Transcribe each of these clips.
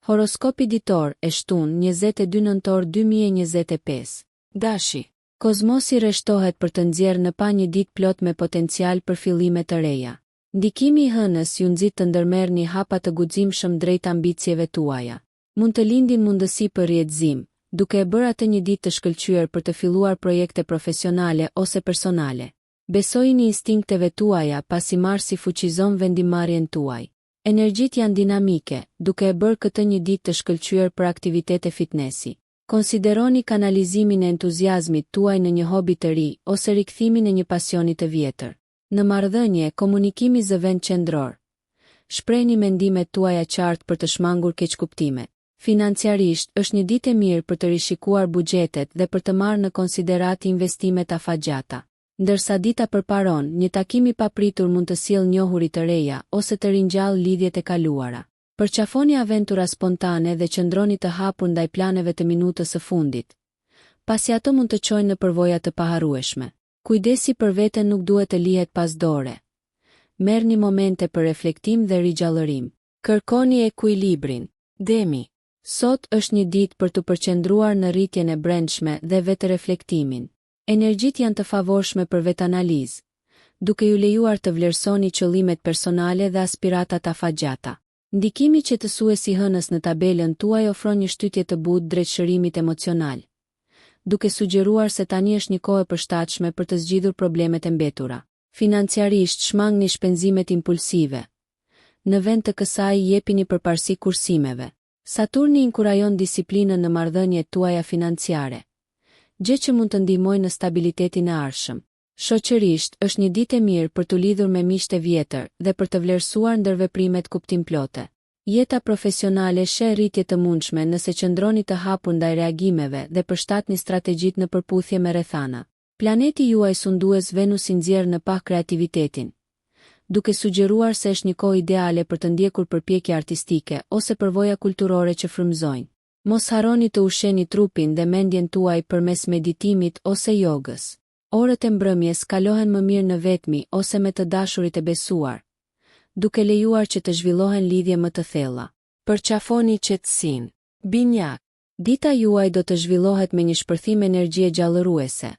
Horoskopi ditor e shtunë 22 nëntor 2025. Dashi. Kozmosi rreshtohet për të nxjerrë në pa një ditë plot me potencial për fillime të reja. Ndikimi i hënës ju nxit të ndërmerrni hapa të guximshëm drejt ambicieve tuaja. Mund të lindin mundësi për rrjedhim, duke e bërë atë një ditë të shkëlqyer për të filluar projekte profesionale ose personale. Besojini instinkteve tuaja pasi Marsi fuqizon vendimarrjen tuaj. Energjitë janë dinamike, duke e bërë këtë një ditë të shkëlqyer për aktivitete fitnessi. Konsideroni kanalizimin e entuziazmit tuaj në një hobi të ri ose rikthimin e një pasioni të vjetër. Në marrëdhënie, komunikimi zëvend qendror. Shprehni mendimet tuaja qartë për të shmangur keqkuptimet. Financiarisht, është një ditë e mirë për të rishikuar buxhetet dhe për të marrë në konsiderat investimet afatgjata. Ndërsa dita përparon, një takim i papritur mund të sjellë njohuri të reja ose të ringjallë lidhjet e kaluara. Përqafoni aventura spontane dhe qëndroni të hapur ndaj planeve të minutës së fundit, pasi ato mund të çojnë në përvoja të paharrueshme. Kujdesi për veten nuk duhet të lihet pas dore. Merrni momente për reflektim dhe rigjallërim. Kërkoni ekuilibrin. Demi. Sot është një ditë për të përqendruar në rritjen e brendshme dhe vetë-reflektimin. Energjitë janë të favorshme për vetanalizë, duke ju lejuar të vlerësoni qëllimet personale dhe aspiratat afatgjata. Ndikimi qetësuesi i hënës në tabelën tuaj ofron një shtytje të butë drejt shërimit emocional, duke sugjeruar se tani është një kohë e përshtatshme për të zgjidhur problemet e mbetura. Financiarisht, shmangni shpenzimet impulsive. Në vend të kësaj, jepini përparësi kursimeve. Saturni inkurajon disiplinën në marrëdhëniet tuaja financiare, gjë që mund të ndihmojë në stabilitetin e ardhshëm. Shoqërisht, është një ditë e mirë për të lidhur me miqtë e vjetër dhe për të vlerësuar ndërveprimet kuptimplote. Jeta profesionale sheh rritje të mundshme nëse qëndroni të hapur ndaj reagimeve dhe përshtatni strategjitë në përputhje me rrethana. Planeti juaj sundues Venus i nxjerr në pa kreativitetin, duke sugjeruar se është një kohë ideale për të ndjekur përpjekje artistike ose përvoja kulturore që frymëzojnë. Mos harroni të ushqeni trupin dhe mendjen tuaj përmes meditimit ose jogës. Orët e mbrëmjes kalohen më mirë në vetmi ose me të dashurit e besuar, duke lejuar që të zhvillohen lidhje më të thella. Përqafoni qetësinë. Binjak. Dita juaj do të zhvillohet me një shpërthim energjie gjallëruese.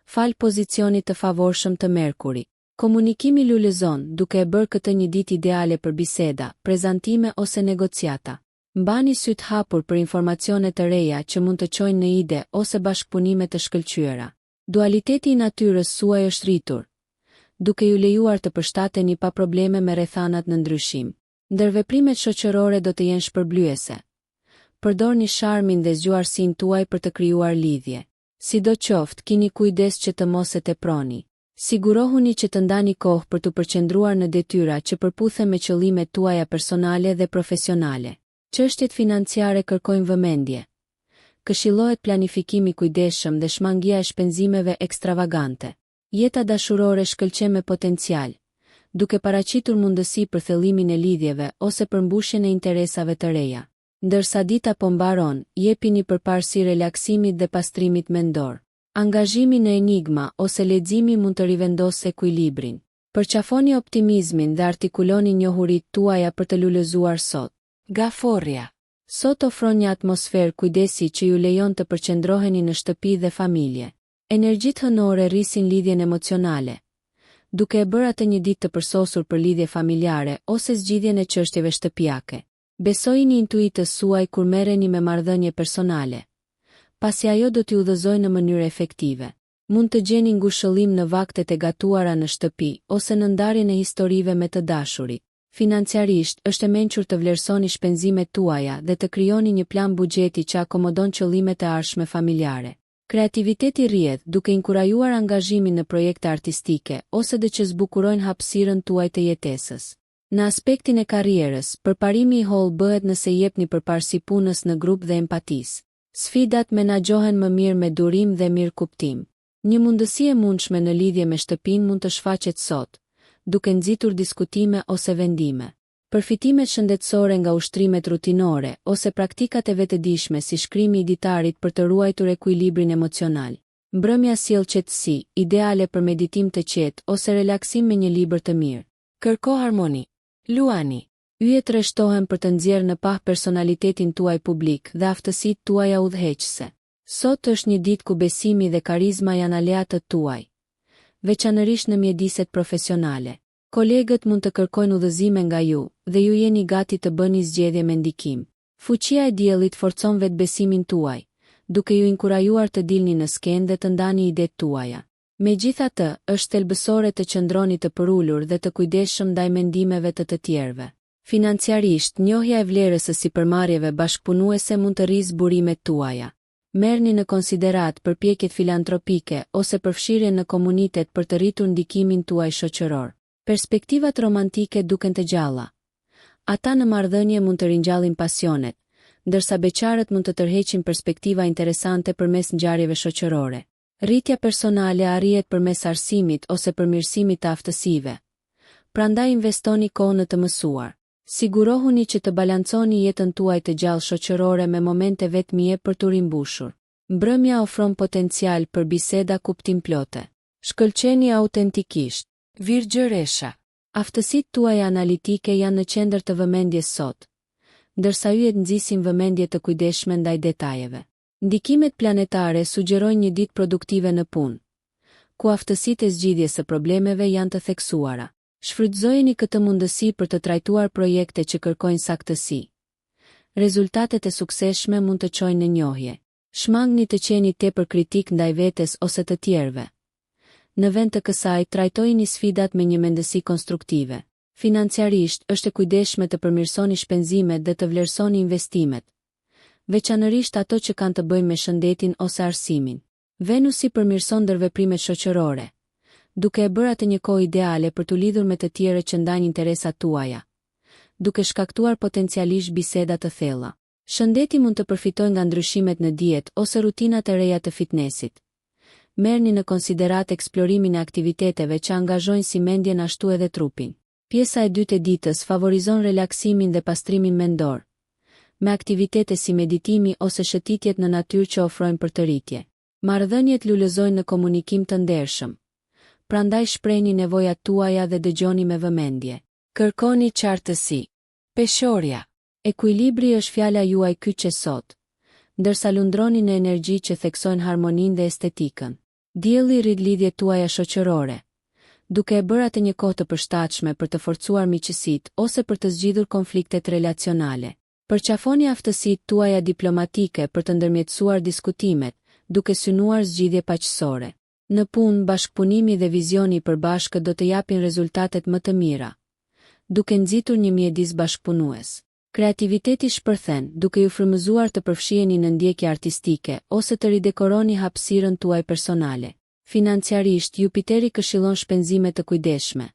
Fal pozicionit të favorshëm të Merkurit. Komunikimi lulëzon, duke e bërë këtë një ditë ideale për biseda, prezantime ose negociata. Mbani syt hapur për informacione të reja që mund të çojnë në ide ose bashkëpunime të shkëlqyera. Dualiteti i natyrës suaj është rritur, duke ju lejuar të përshtateni pa probleme me rrethanat në ndryshim. Ndërveprimet shoqërore do të jenë shpërblyese. Përdorni sharmin dhe zgjuarsinë tuaj për të krijuar lidhje. Sidoqoftë, keni kujdes që të mos e teproni. Sigurohuni që të ndani kohë për të përqendruar në detyra që përputhen me qëllimet tuaja personale dhe profesionale. Çështjet financiare kërkojnë vëmendje. Këshillohet planifikimi kujdesshëm dhe shmangia e shpenzimeve ekstravagante. Jeta dashurore shkëlqen me potencial, duke paraqitur mundësi për thellimin e lidhjeve ose për mbushjen e interesave të reja. Ndërsa dita po mbaron, jepini përparësi relaksimit dhe pastrimit mendor. Angazhimi në enigma ose leximi mund të rivendosë ekuilibrin. Përqafoni optimizmin dhe artikuloni njohuritë tuaja për të lulëzuar sot. Gaforria. Sot ofron një atmosferë kujdesi që ju lejon të përqendroheni në shtëpi dhe familje. Energjitë hënore rrisin lidhjen emocionale, duke e bërë atë një ditë të përsosur për lidhje familjare ose zgjidhjen e çështjeve shtëpiake. Besojini intuitës suaj kur merreni me marrëdhënie personale, pasi ajo do t'ju udhëzojë në mënyrë efektive. Mund të gjeni ngushëllim në vaktet e gatuara në shtëpi ose në ndarjen e historive me të dashurit. Financiarisht, është e mençur të vlerësoni shpenzimet tuaja dhe të krijoni një plan buxheti që akomodon qëllimet e ardhshme familjare. Kreativiteti rrjedh duke inkurajuar angazhimin në projekte artistike ose dhe që zbukurojnë hapësirën tuaj të jetesës. Në aspektin e karrierës, përparimi i holl bëhet nëse jepni përparësi punës në grup dhe empatisë. Sfidat menaxhohen më mirë me durim dhe mirëkuptim. Një mundësi e mundshme në lidhje me shtëpinë mund të shfaqet sot, duke nxitur diskutime ose vendime. Përfitimet shëndetësore nga ushtrimet rutinore ose praktikat e vetëdijshme si shkrimi i ditarit për të ruajtur ekuilibrin emocional. Mbrëmja sjell qetësi, ideale për meditim të qetë ose relaksim me një libër të mirë. Kërko harmoni. Luani. Yjet rreshtohen për të nxjerrë në pah personalitetin tuaj publik dhe aftësitë tuaja udhëheqëse. Sot është një ditë ku besimi dhe karizma janë aleatët tuaj, veçanërisht në mjediset profesionale. Kolegët mund të kërkojnë udhëzime nga ju dhe ju jeni gati të bëni zgjedhje me ndikim. Fuqia e diellit forcon vetbesimin tuaj, duke ju inkurajuar të dilni në skenë dhe të ndani idetë tuaja. Megjithatë, është thelbësore të qëndroni të përulur dhe të kujdesshëm ndaj mendimeve të tjerëve. Financiarisht, njohja e vlerës së sipërmarrjeve bashkëpunuese mund të rrizë burimet tuaja. Merrni në konsiderat përpjekjet filantropike ose përfshirjen në komunitet për të rritur ndikimin tuaj shoqëror. Perspektivat romantike duken të gjalla. Ata në marrëdhënie mund të ringjallin pasionet, ndërsa beqarët mund të tërheqin perspektiva interesante përmes ngjarjeve shoqërore. Rritja personale arrihet përmes arsimit ose përmirësimit të aftësive. Prandaj investoni kohë në të mësuar. Sigurohuni që të balanconi jetën tuaj të gjallë shoqërore me momente vetmije për t'u rimbushur. Mbrëmja ofron potencial për biseda kuptimplote. Shkëlqeni autentikisht. Virgjë Resha. Aftësitë tuaja analitike janë në qendër të vëmendjes sot, ndërsa yjet nxisin vëmendje të kujdesshme ndaj detajeve. Ndikimet planetare sugjerojnë një ditë produktive në punë, ku aftësitë e zgjidhjes së problemeve janë të theksuara. Shfrytëzojeni këtë mundësi për të trajtuar projekte që kërkojnë saktësi. Rezultatet e suksesshme mund të çojnë në njohje. Shmangni të qeni tepër kritik ndaj vetes ose të tjerëve. Në vend të kësaj, trajtojini sfidat me një mendësi konstruktive. Financiarisht, është e kujdesshme të përmirësoni shpenzimet dhe të vlerësoni investimet, veçanërisht ato që kanë të bëjnë me shëndetin ose arsimin. Venusi përmirëson ndërveprimet shoqërore, duke e bërë atë një kohë ideale për t'u lidhur me të tjerët që ndajnë interesat tuaja, duke shkaktuar potencialisht biseda të thella. Shëndeti mund të përfitojë nga ndryshimet në dietë ose rutinat e reja të fitnessit. Merrni në konsiderat eksplorimin e aktiviteteve që angazhojnë si mendjen ashtu edhe trupin. Pjesa e dytë e ditës favorizon relaksimin dhe pastrimin mendor, me aktivitete si meditimi ose shëtitjet në natyrë që ofrojnë përtëritje. Marrëdhëniet lulëzojnë në komunikim të ndershëm. Prandaj shprehni nevojat tuaja dhe dëgjoni me vëmendje. Kërkoni qartësi. Peshorja. Ekuilibri është fjala juaj kyçe sot, ndërsa lundroni në energji që theksojnë harmoninë dhe estetikën. Dielli rrit lidhjet tuaja shoqërore, duke e bërë atë një kohë të përshtatshme për të forcuar miqësitë ose për të zgjidhur konfliktet relacionale. Përqafoni aftësitë tuaja diplomatike për të ndërmjetësuar diskutimet, duke synuar zgjidhje paqësore. Në punë, bashkëpunimi dhe vizioni i përbashkët do të japin rezultatet më të mira, duke nxitur një mjedis bashkëpunues. Kreativiteti shpërthen, duke ju frymëzuar të përfshiheni në ndjekje artistike ose të ridekoroni hapësirën tuaj personale. Financiarisht, Jupiteri këshillon shpenzime të kujdesshme.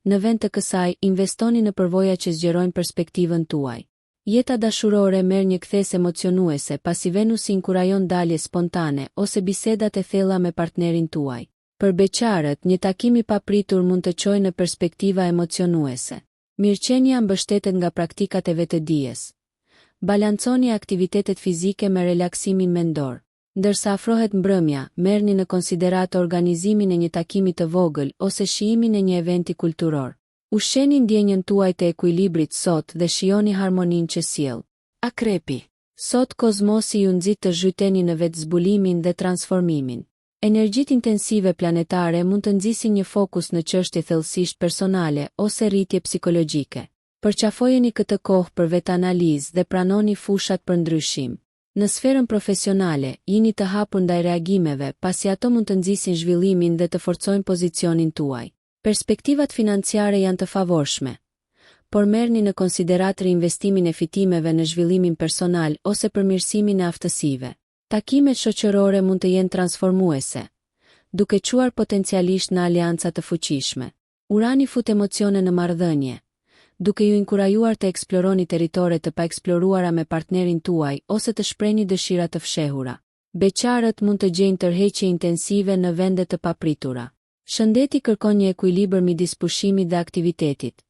Në vend të kësaj, investoni në përvoja që zgjerojnë perspektivën tuaj. Jeta dashurore merr një kthes emocionuese pasi Venusi inkurajon dalje spontane ose bisedat e thella me partnerin tuaj. Për beqarët, një takim i papritur mund të çojë në perspektiva emocionuese. Mirëqenia mbështetet nga praktikat e vetëdijes. Balanconi aktivitetet fizike me relaksimin mendor. Ndërsa afrohet mbrëmja, merrni në konsiderat organizimin e një takimi të vogël ose shijimin e një eventi kulturor. Ushqeni ndjenjën tuaj të ekuilibrit sot dhe shijoni harmoninë që sjell. Akrepi. Sot kozmosi ju nxit të zhyteni në vetëzbulimin dhe transformimin. Energjitë intensive planetare mund të nxisin një fokus në çështje thellësisht personale ose rritje psikologjike. Përqafojeni këtë kohë për vetanalizë dhe pranoni fushat për ndryshim. Në sferën profesionale, jini të hapur ndaj reagimeve, pasi ato mund të nxisin zhvillimin dhe të forcojnë pozicionin tuaj. Perspektivat financiare janë të favorshme, por merrni në konsiderat reinvestimin e fitimeve në zhvillimin personal ose përmirësimin e aftësive. Takimet shoqërore mund të jenë transformuese, duke çuar potencialisht në aleanca të fuqishme. Urani fut emocione në marrëdhënie, duke ju inkurajuar të eksploroni territore të paeksploruara me partnerin tuaj ose të shprehni dëshira të fshehura. Beqarët mund të gjejnë tërheqje intensive në vende të papritura. Shëndeti kërkon një ekuilibër midis pushimit dhe aktivitetit.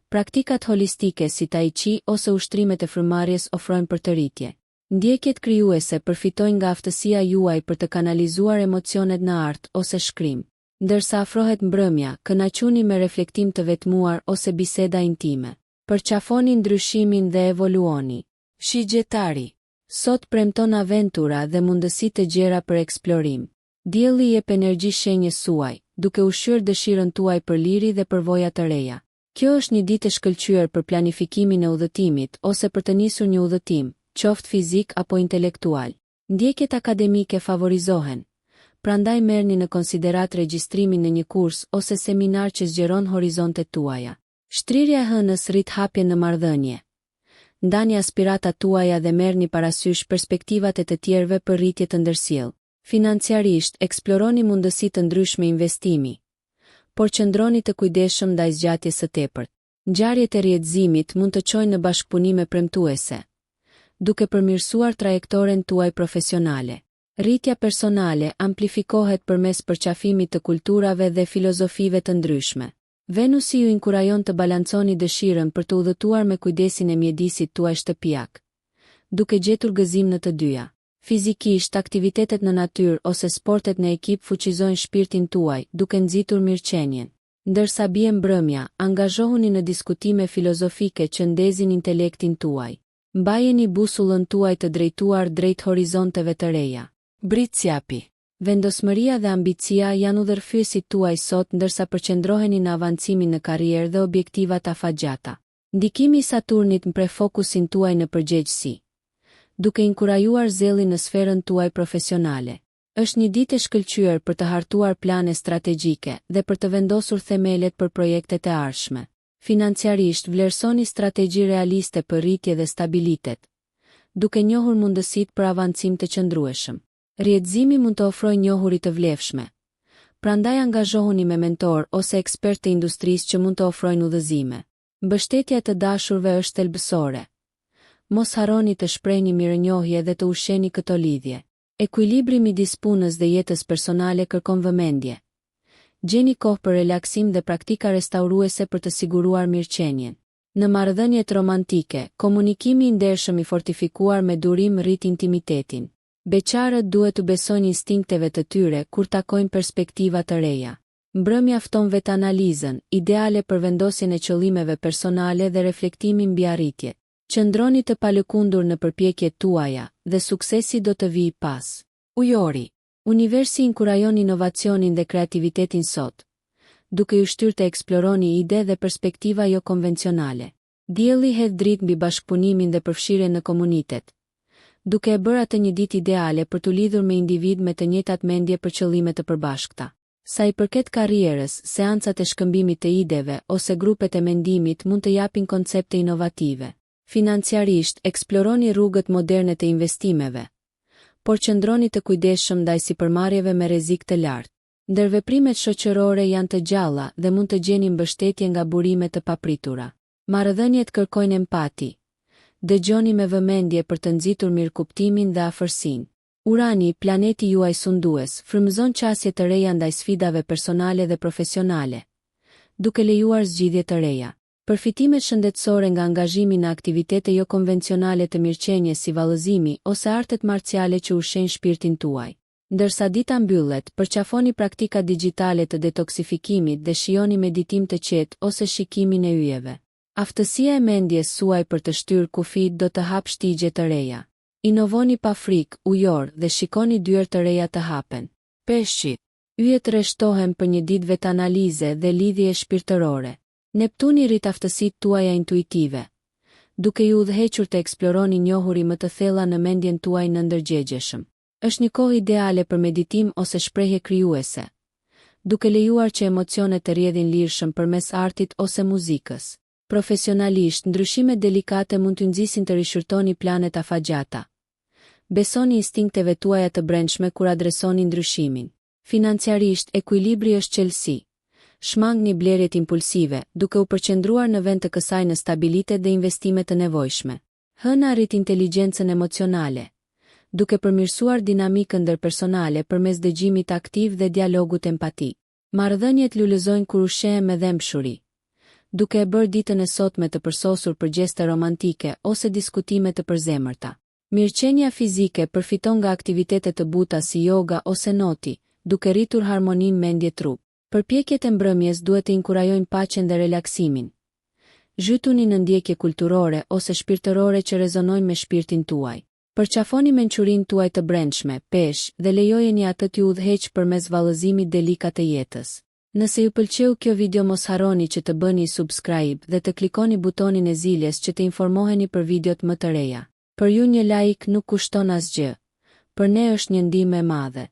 Praktikat holistike si tai chi ose ushtrimet e frymëmarrjes ofrojnë përtëritje. Ndjekjet krijuese përfitojnë nga aftësia juaj për të kanalizuar emocionet në art ose shkrim. Ndërsa afrohet mbrëmja, kënaquni me reflektim të vetmuar ose biseda intime. Përqafoni ndryshimin dhe evoluoni. Shigjetari. Sot premton aventura dhe mundësi të gjera për eksplorim. Dielli jep energji shenjës suaj, duke ushqyer dëshirën tuaj për liri dhe përvoja të reja. Kjo është një ditë e shkëlqyer për planifikimin e udhëtimit ose për të nisur një udhëtim, qoftë fizik apo intelektual. Ndjekjet akademike favorizohen. Prandaj merrni në konsiderat regjistrimin në një kurs ose seminar që zgjeron horizontet tuaja. Shtrirja e hënës rrit hapjen në marrëdhënie. Ndani aspiratat tuaja dhe merrni parasysh perspektivat e të tjerëve për rritje të ndërsjellë. Financiarisht, eksploroni mundësi të ndryshme investimi, por qëndroni të kujdesshëm ndaj zgjatjes së tepërt. Ngjarjet e rrjedhëzimit mund të çojnë në bashkëpunime premtuese, duke përmirësuar trajektoren tuaj profesionale. Rritja personale amplifikohet përmes përqafimit të kulturave dhe filozofive të ndryshme. Venusi ju inkurajon të balanconi dëshirën për të udhëtuar me kujdesin e mjedisit tuaj shtëpiak, duke gjetur gëzim në të dyja. Fizikisht, aktivitetet në natyrë ose sportet në ekip fuqizojnë shpirtin tuaj, duke nxitur mirëqenien. Ndërsa bie mbrëmja, angazhohuni në diskutime filozofike që ndezin intelektin tuaj. Mbajeni busullën tuaj të drejtuar drejt horizonteve të reja. Britsjapi. Vendosmëria dhe ambicia janë udhërfyesit tuaj sot ndërsa përqendroheni në avancimin në karrierë dhe objektivat afatgjata. Ndikimi i Saturnit mpre fokusin tuaj në përgjegjësi, duke inkurajuar zellin në sferën tuaj profesionale. Është një ditë e shkëlqyer për të hartuar plane strategjike dhe për të vendosur themelet për projektet e ardhshme. Financiarisht, vlerësoni strategji realiste për rritje dhe stabilitet, duke njohur mundësitë për avancim të qëndrueshëm. Rrjedhëzimi mund të ofrojë njohuri të vlefshme. Prandaj angazhohuni me mentor ose ekspert të industrisë që mund të ofrojnë udhëzime. Mbështetja e të dashurve është thelbësore. Mos harroni të shprehni mirënjohje dhe të ushqeni këto lidhje. Ekuilibri midis punës dhe jetës personale kërkon vëmendje. Gjeni kohë për relaksim dhe praktika restauruese për të siguruar mirëqenien. Në marrëdhëniet romantike, komunikimi i ndershëm i fortifikuar me durim rrit intimitetin. Beqarët duhet të besojnë instinkteve të tyre kur takojnë perspektiva të reja. Mbrëmja fton vetanalizën, ideale për vendosjen e qëllimeve personale dhe reflektimin mbi arritjet. Qëndroni të palëkundur në përpjekjet tuaja dhe suksesi do të vijë pas. Ujori. Universi inkurajon inovacionin dhe kreativitetin sot, duke ju shtyrë të eksploroni ide dhe perspektiva jo konvencionale. Dielli hedh dritë mbi bashkëpunimin dhe përfshirjen në komunitet, duke e bërë atë një ditë ideale për të lidhur me individ me të njëjtat mendje për qëllime të përbashkëta. Sa i përket karrierës, seancat e shkëmbimit të ideve ose grupet e mendimit mund të japin koncepte inovative. Financiarisht, eksploroni rrugët moderne të investimeve, por qëndroni të kujdesshëm ndaj sipërmarrjeve me rrezik të lartë. Ndërveprimet shoqërore janë të gjalla dhe mund të gjeni mbështetje nga burime të papritura. Marrëdhëniet kërkojnë empati. Dëgjoni me vëmendje për të nxitur mirëkuptimin dhe afërsinë. Urani, planeti juaj sundues, frymëzon qasje të reja ndaj sfidave personale dhe profesionale, duke lejuar zgjidhje të reja. Përfitimet shëndetësore nga angazhimi në aktivitete jo konvencionale të mirëqenies si vallëzimi ose artet marciale që ushqejnë shpirtin tuaj. Ndërsa dita mbyllet, përqafoni praktika digjitale të detoksifikimit dhe shijoni meditim të qetë ose shikimin e yjeve. Aftësia e mendjes suaj për të shtyrë kufit do të hap shtigje të reja. Inovoni pa frikë, ujor dhe shikoni dyer të reja të hapen. Peshqit. Yjet rreshtohen për një ditë vetanalize dhe lidhje shpirtërore. Neptuni rrit aftësitë tuaja intuitive, duke ju udhëhequr të eksploroni njohuri më të thella në mendjen tuaj në ndërgjegjeshëm. Është një kohë ideale për meditim ose shprehje krijuese, duke lejuar që emocionet të rrjedhin lirshëm përmes artit ose muzikës. Profesionalisht, ndryshimet delikate mund t'ju nxisin të rishërtoni planet afatgjata. Besoni instinkteve tuaja të brendshme kur adresoni ndryshimin. Financiarisht, ekuilibri është çelësi. Shmangni blerjet impulsive, duke u përqendruar në vend të kësaj në stabilitet dhe investime të nevojshme. Hëna rrit inteligjencën emocionale, duke përmirësuar dinamikën ndërpersonale përmes dëgjimit aktiv dhe dialogut empatik. Marrëdhëniet lulëzojnë kur ushqehem me dhëmbshuri, duke e bërë ditën e sotme të përsosur për gjeste romantike ose diskutime të përzemërta. Mirëqenia fizike përfiton nga aktivitete të buta si yoga ose noti, duke rritur harmoninë mendje-trup. Përpjekjet e mbrëmjes duhet të inkurajojnë paqen dhe relaksimin. Zhytuni në ndjekje kulturore ose shpirtërore që rezonojnë me shpirtin tuaj. Përqafoni mençurinë tuaj të brendshme, pesh, dhe lejojeni atë t'ju udhëheq përmes vallëzimit delikat të jetës. Nëse ju pëlqeu kjo video mos harroni që të bëni subscribe dhe të klikoni butonin e ziljes që të informoheni për videot më të reja. Për ju një like nuk kushton asgjë. Për ne është një ndihmë e madhe.